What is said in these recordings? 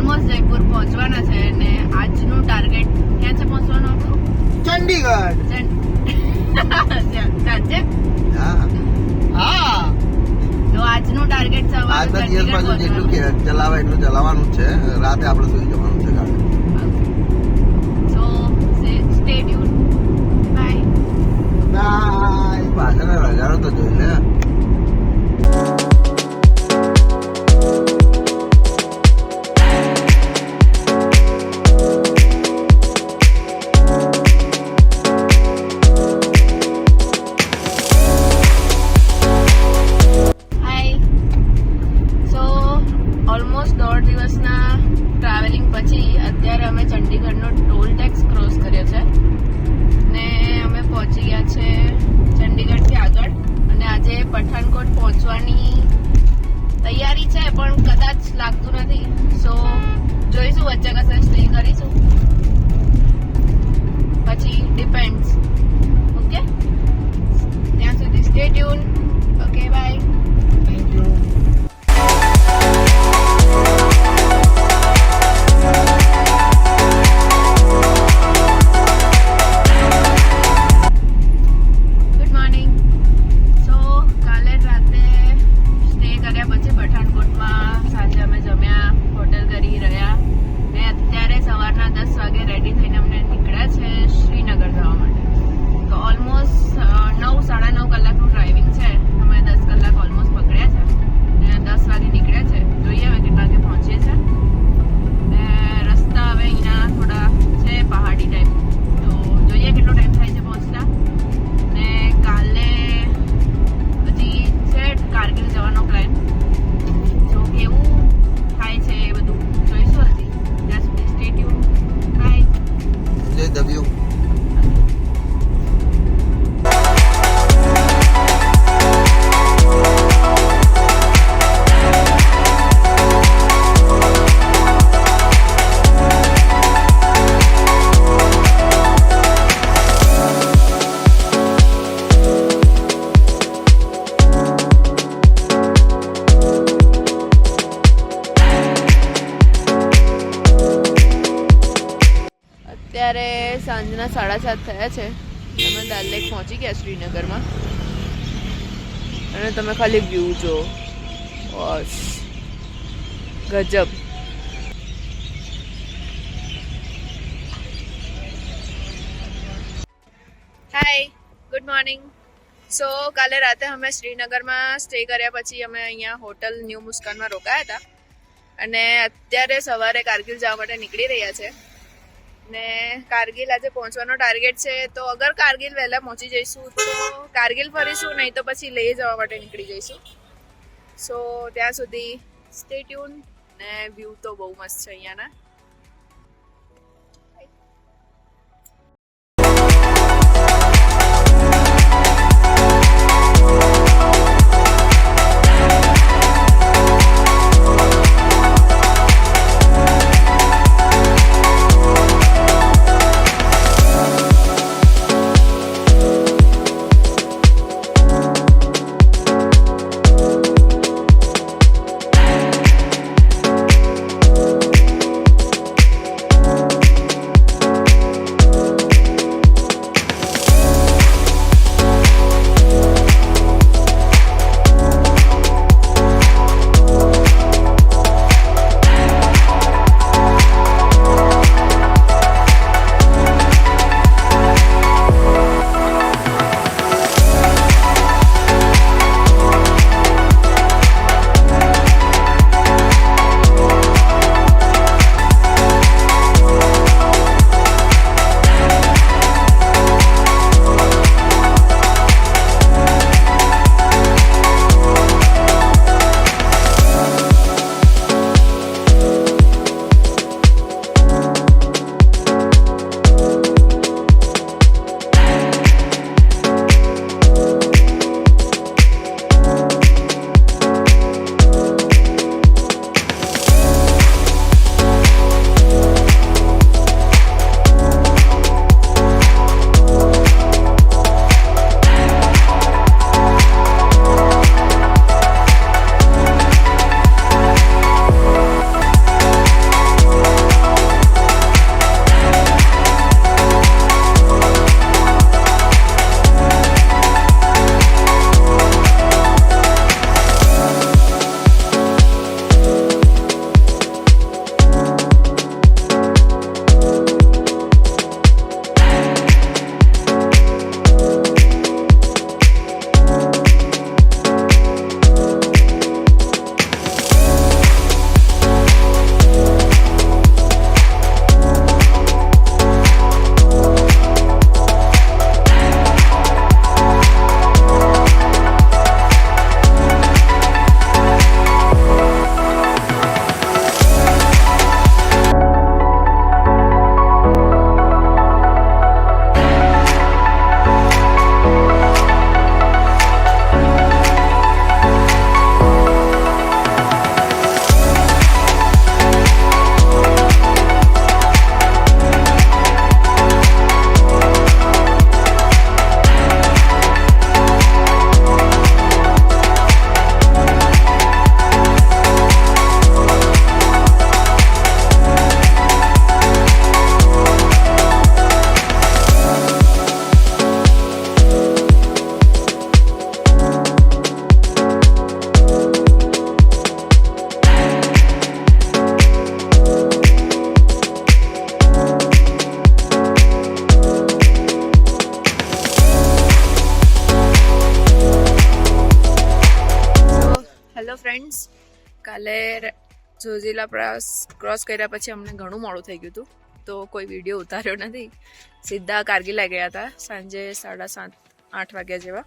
Almost Jaipur પહોંચવાના છે અને આજનું ટાર્ગેટ ક્યાં છે પહોંચવાનું આપણું? ચંડીગઢ. સાચે? હા. તો આજનું ટાર્ગેટ છે આજના દિવસમાં જેટલું ચલાવે એટલું ચલાવવાનું જ છે. રાતે આપણે સુઈ જવાનું છે ગાડી. So stay tuned. Bye. Bye. પાછળ નજારો તો જોઈ લે. ઓલમોસ્ટ 1.5 દિવસના ટ્રાવેલિંગ પછી અત્યારે અમે ચંડીગઢનો ટોલ ટેક્સ ક્રોસ કર્યો છે ને અમે પહોંચી ગયા છે ચંડીગઢથી આગળ અને આજે પઠાણકોટ પહોંચવાની તૈયારી છે પણ કદાચ લાગતું નથી. સો જોઈશું, વચ્ચે કશે સ્ટે કરીશું, પછી ડિપેન્ડ્સ. ઓકે, ત્યાં સુધી stay tuned. Okay, bye. Thank you. અત્યારે સાંજના 7:30 થયા છે. અમે દાલ લેક પહોંચી ગયા શ્રીનગરમાં અને તમે ખાલી વ્યૂ જો, બસ ગજબ. હાય, ગુડ મોર્નિંગ. સો કાલે રાતે અમે શ્રીનગરમાં સ્ટે કર્યા પછી અમે અહીંયા હોટલ ન્યૂ મુસ્કાનમાં રોકાયા હતા અને અત્યારે સવારે કારગિલ જવા માટે નીકળી રહ્યા છે ને કારગિલ આજે પહોંચવાનો ટાર્ગેટ છે. તો અગર કારગિલ વહેલા પહોંચી જઈશું તો કારગિલ ફરીશું, નહીં તો પછી લેહ જવા માટે નીકળી જઈશું. સો ત્યાં સુધી સ્ટે ટ્યુન. ને વ્યૂ તો બહુ મસ્ત છે અહીંયાના. ફ્રેન્ડ્સ, કાલે જોજીલા પાસ ક્રોસ કર્યા પછી અમને ઘણું મોડું થઈ ગયું હતું, તો કોઈ વિડીયો ઉતાર્યો નથી. સીધા કારગિલ આવી ગયા હતા સાંજે 7:30-8 વાગ્યા જેવા.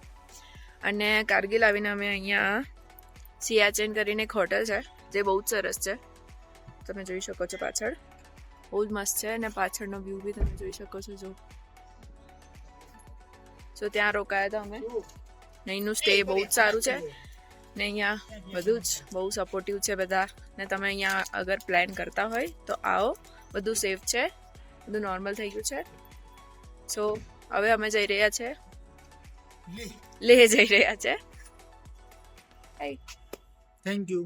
અને કારગિલ આવીને અમે અહીંયા સિયાચેન કરીને એક હોટલ છે જે બહુ જ સરસ છે, તમે જોઈ શકો છો પાછળ, બહુ જ મસ્ત છે. અને પાછળનો વ્યૂ બી તમે જોઈ શકો છો. જો ત્યાં રોકાયા હતા અમે. અહીંનું સ્ટે બહુ જ સારું છે ને અહીંયા બધું જ બહુ સપોર્ટિવ છે બધા. ને તમે અહીંયા અગર પ્લાન કરતા હોય તો આવો, બધું સેફ છે, બધું નોર્મલ થઈ ગયું છે. સો હવે અમે જઈ રહ્યા છે લેહ જઈ રહ્યા છે. Thank you.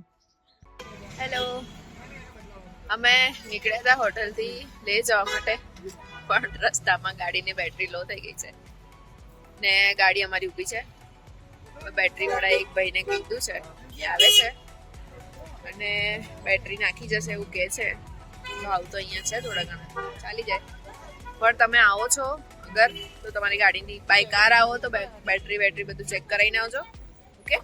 હેલો, અમે નીકળ્યા હતા હોટલથી લેહ જવા માટે, પણ રસ્તામાં ગાડીની બેટરી લો થઈ ગઈ છે ને ગાડી અમારી ઊભી છે. બેટરી વાળા એક ભાઈને કીધું છે કે આવે છે અને બેટરી નાખી જશે એવું કહે છે. ભાવ તો અહીંયા છે થોડા ઘણા, ચાલી જાય. પણ તમે આવો છો અગર તો તમારી ગાડીની બાય કાર આવો તો બેટરી બધું ચેક કરાવીને આવજો. ઓકે.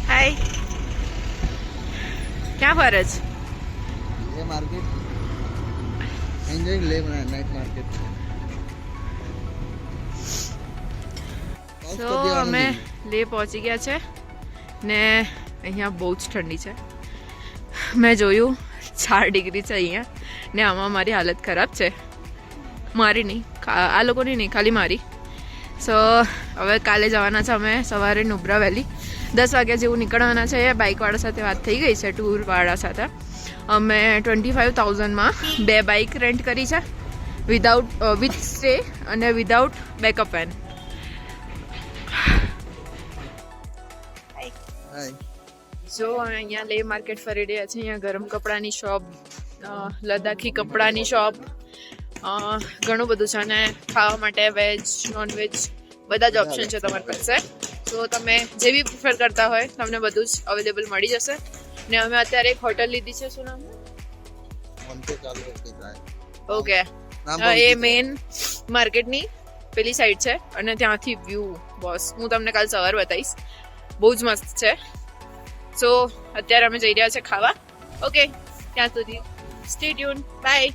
હાય, ક્યાં ફરે છે? ये मार्केट एंजॉयिंग ले नाइट मार्केट. તો અમે લેહ પહોંચી ગયા છે ને અહીંયા બહુ જ ઠંડી છે. મેં જોયું 4 ડિગ્રી છે અહીંયા ને આમાં મારી હાલત ખરાબ છે. મારી નહીં, આ લોકોની નહીં, ખાલી મારી. સો હવે કાલે જવાના છે અમે સવારે નુબ્રા વેલી 10 વાગ્યા જેવું નીકળવાના છે. બાઇકવાળા સાથે વાત થઈ ગઈ છે, ટૂરવાળા સાથે. અમે 25,000માં 2 બાઇક રેન્ટ કરી છે, વિથ સ્ટે અને વિધાઉટ બેકઅપ વેન. જો અહીંયા લેહ માર્કેટ ફરી રહ્યા છે. અહીંયા ગરમ કપડાની શોપ, લદ્દાખી કપડાની શોપ, ઘણું બધું છે. અને ખાવા માટે વેજ નોનવેજ બધા જ ઓપ્શન છે તમારી પાસે. તો તમે જે બી પ્રિફર કરતા હોય તમને બધું જ અવેલેબલ મળી જશે. ને અમે અત્યારે એક હોટલ લીધી છે, શું નામ? ઓકે, એ મેઇન માર્કેટની પેલી સાઈડ છે અને ત્યાંથી વ્યૂ બોસ હું તમને કાલ સવાર બતાવીશ, બહુ જ મસ્ત છે. સો અત્યારે અમે જઈ રહ્યા છે ખાવા. ઓકે, ત્યાં સુધી સ્ટે ટ્યુન, બાય.